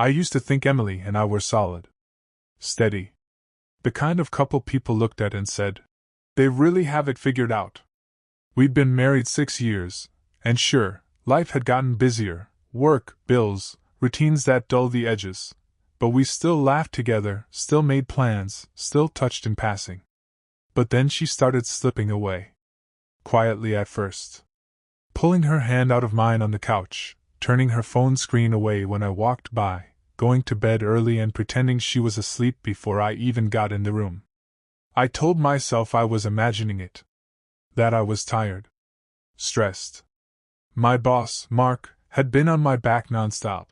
I used to think Emily and I were solid. Steady. The kind of couple people looked at and said, they really have it figured out. We'd been married 6 years, and sure, life had gotten busier, work, bills, routines that dull the edges. But we still laughed together, still made plans, still touched in passing. But then she started slipping away. Quietly at first. Pulling her hand out of mine on the couch, turning her phone screen away when I walked by, going to bed early and pretending she was asleep before I even got in the room. I told myself I was imagining it. That I was tired. Stressed. My boss, Mark, had been on my back nonstop.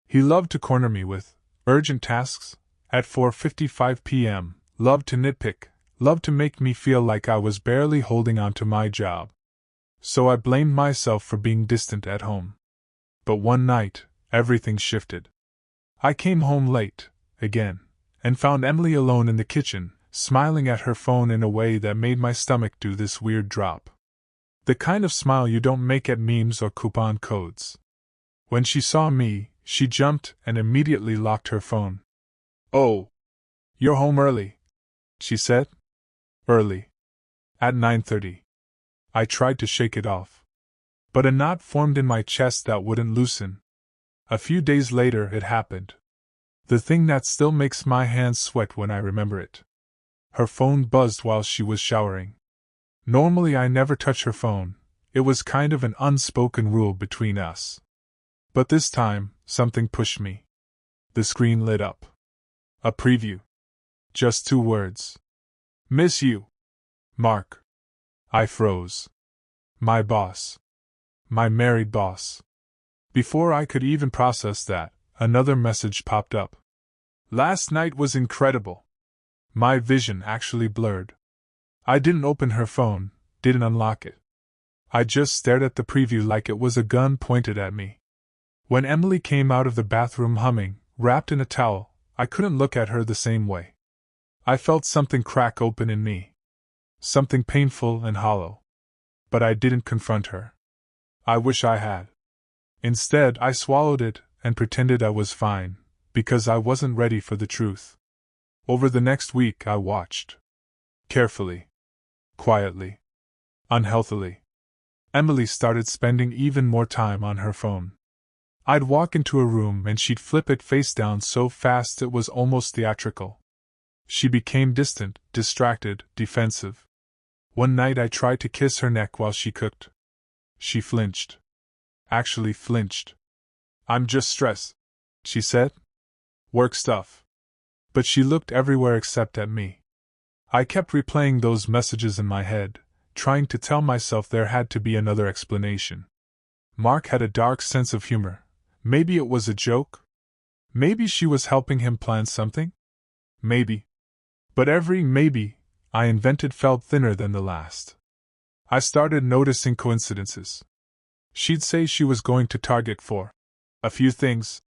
He loved to corner me with urgent tasks at 4:55 p.m., loved to nitpick, loved to make me feel like I was barely holding on to my job. So I blamed myself for being distant at home. But one night, everything shifted. I came home late, again, and found Emily alone in the kitchen, smiling at her phone in a way that made my stomach do this weird drop. The kind of smile you don't make at memes or coupon codes. When she saw me, she jumped and immediately locked her phone. "Oh, you're home early," she said. Early. At 9:30. I tried to shake it off. But a knot formed in my chest that wouldn't loosen. A few days later it happened. The thing that still makes my hands sweat when I remember it. Her phone buzzed while she was showering. Normally I never touch her phone, it was kind of an unspoken rule between us. But this time, something pushed me. The screen lit up. A preview. Just 2 words. "Miss you. Mark." I froze. My boss. My married boss. Before I could even process that, another message popped up. "Last night was incredible." My vision actually blurred. I didn't open her phone, didn't unlock it. I just stared at the preview like it was a gun pointed at me. When Emily came out of the bathroom humming, wrapped in a towel, I couldn't look at her the same way. I felt something crack open in me. Something painful and hollow. But I didn't confront her. I wish I had. Instead, I swallowed it and pretended I was fine, because I wasn't ready for the truth. Over the next week I watched. Carefully. Quietly. Unhealthily. Emily started spending even more time on her phone. I'd walk into a room and she'd flip it face down so fast it was almost theatrical. She became distant, distracted, defensive. One night I tried to kiss her neck while she cooked. She flinched. Actually flinched. "I'm just stressed," she said. "Work stuff." But she looked everywhere except at me. I kept replaying those messages in my head, trying to tell myself there had to be another explanation. Mark had a dark sense of humor. Maybe it was a joke? Maybe she was helping him plan something? Maybe. But every maybe I invented felt thinner than the last. I started noticing coincidences. She'd say she was going to Target for a few things,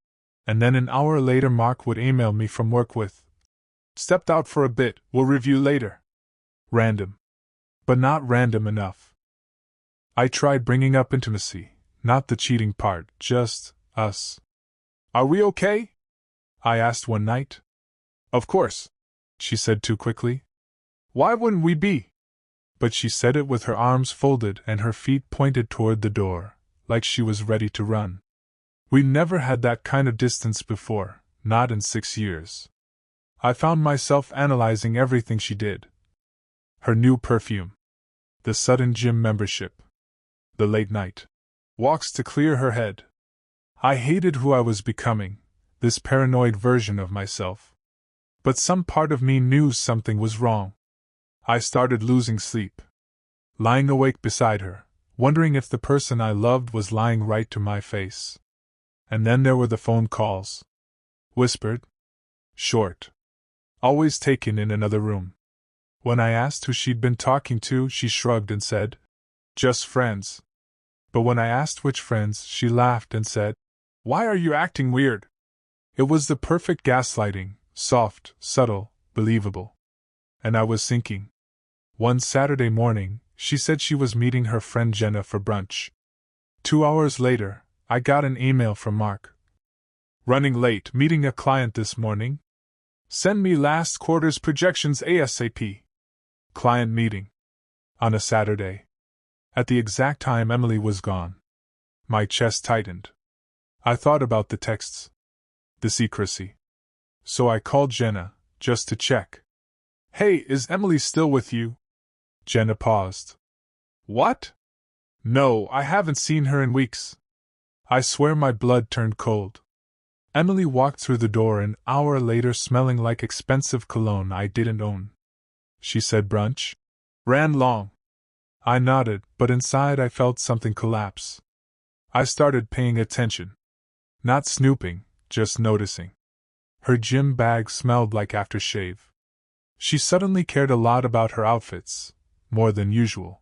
and then an hour later Mark would email me from work with, "Stepped out for a bit, we'll review later." Random. But not random enough. I tried bringing up intimacy, not the cheating part, just us. "Are we okay?" I asked one night. "Of course," she said too quickly. "Why wouldn't we be?" But she said it with her arms folded and her feet pointed toward the door, like she was ready to run. We never had that kind of distance before, not in 6 years. I found myself analyzing everything she did. Her new perfume. The sudden gym membership. The late night walks to clear her head. I hated who I was becoming, this paranoid version of myself. But some part of me knew something was wrong. I started losing sleep. Lying awake beside her, wondering if the person I loved was lying right to my face. And then there were the phone calls. Whispered. Short. Always taken in another room. When I asked who she'd been talking to, she shrugged and said, "Just friends." But when I asked which friends, she laughed and said, "Why are you acting weird?" It was the perfect gaslighting, soft, subtle, believable. And I was sinking. One Saturday morning, she said she was meeting her friend Jenna for brunch. 2 hours later, I got an email from Mark. Running late, meeting a client this morning. Send me last quarter's projections ASAP. Client meeting. On a Saturday. At the exact time Emily was gone. My chest tightened. I thought about the texts. The secrecy. So I called Jenna, just to check. Hey, is Emily still with you? Jenna paused. What? No, I haven't seen her in weeks. I swear my blood turned cold. Emily walked through the door an hour later smelling like expensive cologne I didn't own. She said brunch? Ran long. I nodded, but inside I felt something collapse. I started paying attention. Not snooping, just noticing. Her gym bag smelled like aftershave. She suddenly cared a lot about her outfits, more than usual.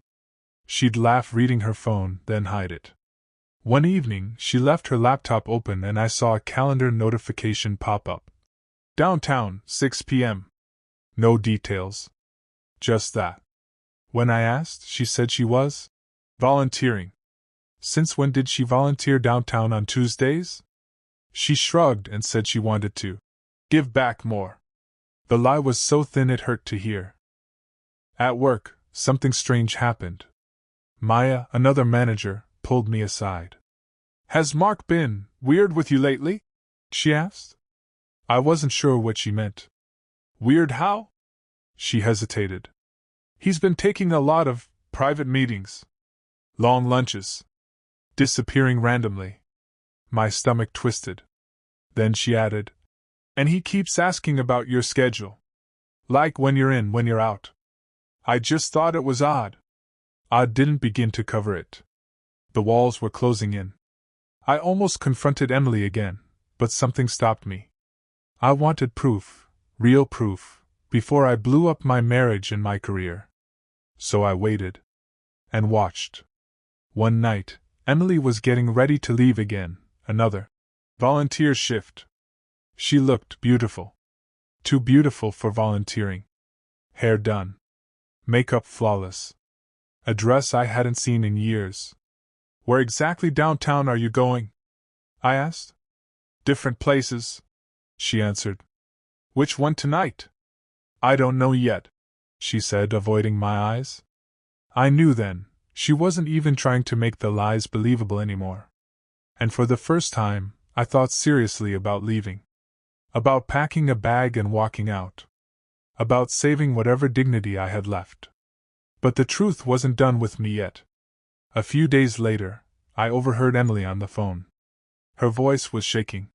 She'd laugh reading her phone, then hide it. One evening, she left her laptop open and I saw a calendar notification pop up. Downtown, 6 p.m. No details. Just that. When I asked, she said she was volunteering. Since when did she volunteer downtown on Tuesdays? She shrugged and said she wanted to give back more. The lie was so thin it hurt to hear. At work, something strange happened. Maya, another manager, pulled me aside. Has Mark been weird with you lately? She asked. I wasn't sure what she meant. Weird how? She hesitated. He's been taking a lot of private meetings. Long lunches. Disappearing randomly. My stomach twisted. Then she added, and he keeps asking about your schedule. Like when you're in, when you're out. I just thought it was odd. Odd didn't begin to cover it. The walls were closing in. I almost confronted Emily again, but something stopped me. I wanted proof, real proof, before I blew up my marriage and my career. So I waited. And watched. One night, Emily was getting ready to leave again, another volunteer shift. She looked beautiful. Too beautiful for volunteering. Hair done. Makeup flawless. A dress I hadn't seen in years. Where exactly downtown are you going? I asked. Different places, she answered. Which one tonight? I don't know yet, she said, avoiding my eyes. I knew then, she wasn't even trying to make the lies believable anymore. And for the first time, I thought seriously about leaving. About packing a bag and walking out. About saving whatever dignity I had left. But the truth wasn't done with me yet. A few days later, I overheard Emily on the phone. Her voice was shaking.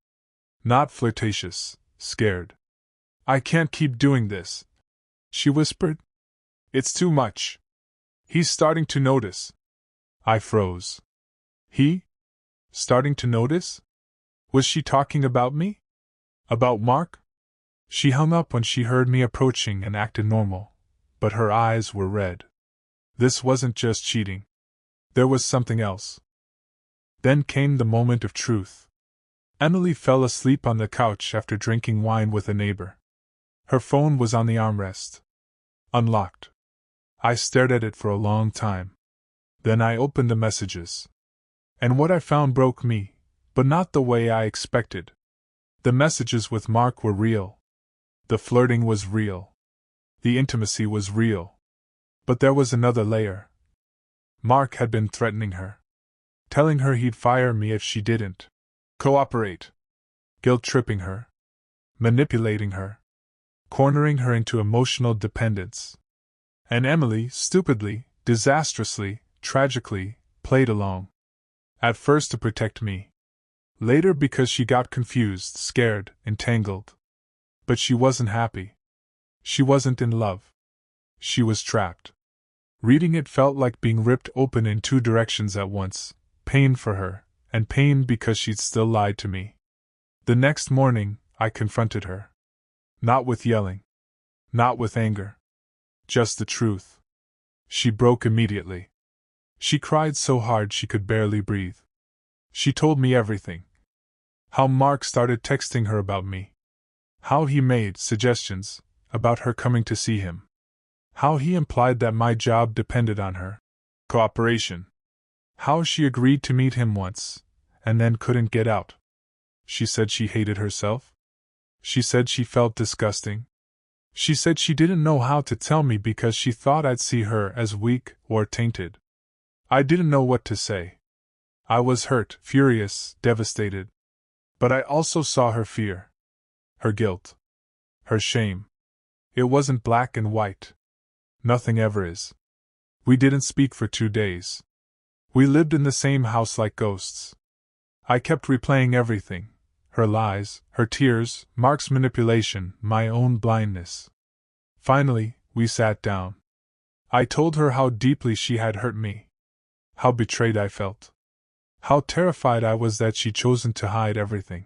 Not flirtatious, scared. I can't keep doing this, she whispered. It's too much. He's starting to notice. I froze. He? Starting to notice? Was she talking about me? About Mark? She hung up when she heard me approaching and acted normal, but her eyes were red. This wasn't just cheating. There was something else. Then came the moment of truth. Emily fell asleep on the couch after drinking wine with a neighbor. Her phone was on the armrest. Unlocked. I stared at it for a long time. Then I opened the messages. And what I found broke me, but not the way I expected. The messages with Mark were real. The flirting was real. The intimacy was real. But there was another layer. Mark had been threatening her. Telling her he'd fire me if she didn't cooperate. Guilt-tripping her. Manipulating her. Cornering her into emotional dependence. And Emily, stupidly, disastrously, tragically, played along. At first to protect me. Later because she got confused, scared, entangled. But she wasn't happy. She wasn't in love. She was trapped. Reading it felt like being ripped open in two directions at once, pain for her, and pain because she'd still lied to me. The next morning, I confronted her. Not with yelling. Not with anger. Just the truth. She broke immediately. She cried so hard she could barely breathe. She told me everything. How Mark started texting her about me. How he made suggestions about her coming to see him. How he implied that my job depended on her cooperation. How she agreed to meet him once, and then couldn't get out. She said she hated herself. She said she felt disgusting. She said she didn't know how to tell me because she thought I'd see her as weak or tainted. I didn't know what to say. I was hurt, furious, devastated. But I also saw her fear. Her guilt. Her shame. It wasn't black and white. Nothing ever is. We didn't speak for 2 days. We lived in the same house like ghosts. I kept replaying everything. Her lies, her tears, Mark's manipulation, my own blindness. Finally, we sat down. I told her how deeply she had hurt me. How betrayed I felt. How terrified I was that she'd chosen to hide everything.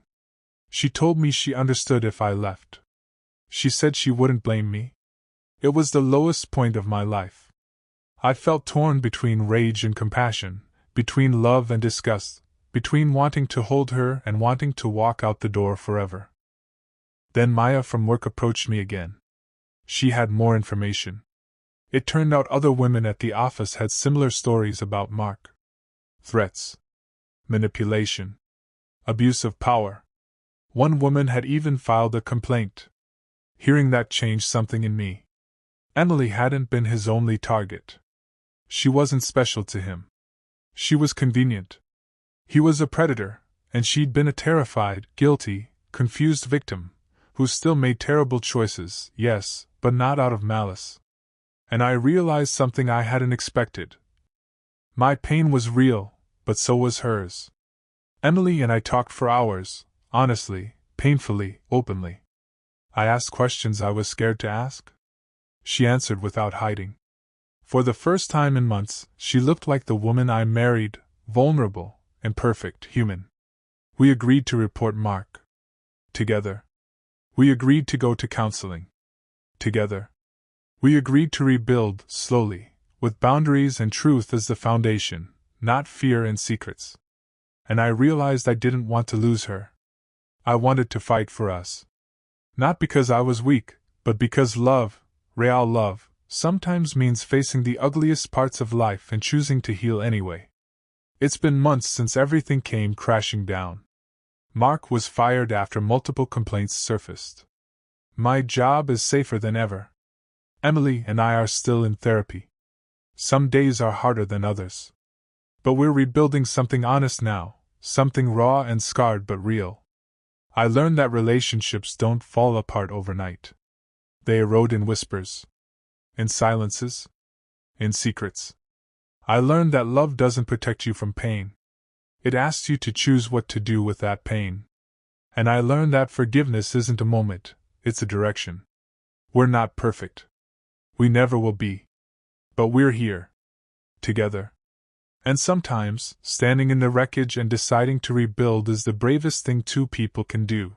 She told me she understood if I left. She said she wouldn't blame me. It was the lowest point of my life. I felt torn between rage and compassion, between love and disgust, between wanting to hold her and wanting to walk out the door forever. Then Maya from work approached me again. She had more information. It turned out other women at the office had similar stories about Mark. Threats. Manipulation. Abuse of power. One woman had even filed a complaint. Hearing that changed something in me. Emily hadn't been his only target. She wasn't special to him. She was convenient. He was a predator, and she'd been a terrified, guilty, confused victim, who still made terrible choices, yes, but not out of malice. And I realized something I hadn't expected. My pain was real, but so was hers. Emily and I talked for hours, honestly, painfully, openly. I asked questions I was scared to ask. She answered without hiding. For the first time in months, she looked like the woman I married, vulnerable, imperfect, human. We agreed to report Mark. Together. We agreed to go to counseling. Together. We agreed to rebuild, slowly, with boundaries and truth as the foundation, not fear and secrets. And I realized I didn't want to lose her. I wanted to fight for us. Not because I was weak, but because love, real love, sometimes means facing the ugliest parts of life and choosing to heal anyway. It's been months since everything came crashing down. Mark was fired after multiple complaints surfaced. My job is safer than ever. Emily and I are still in therapy. Some days are harder than others. But we're rebuilding something honest now, something raw and scarred but real. I learned that relationships don't fall apart overnight. They erode in whispers. In silences. In secrets. I learned that love doesn't protect you from pain. It asks you to choose what to do with that pain. And I learned that forgiveness isn't a moment, it's a direction. We're not perfect. We never will be. But we're here. Together. And sometimes, standing in the wreckage and deciding to rebuild is the bravest thing two people can do.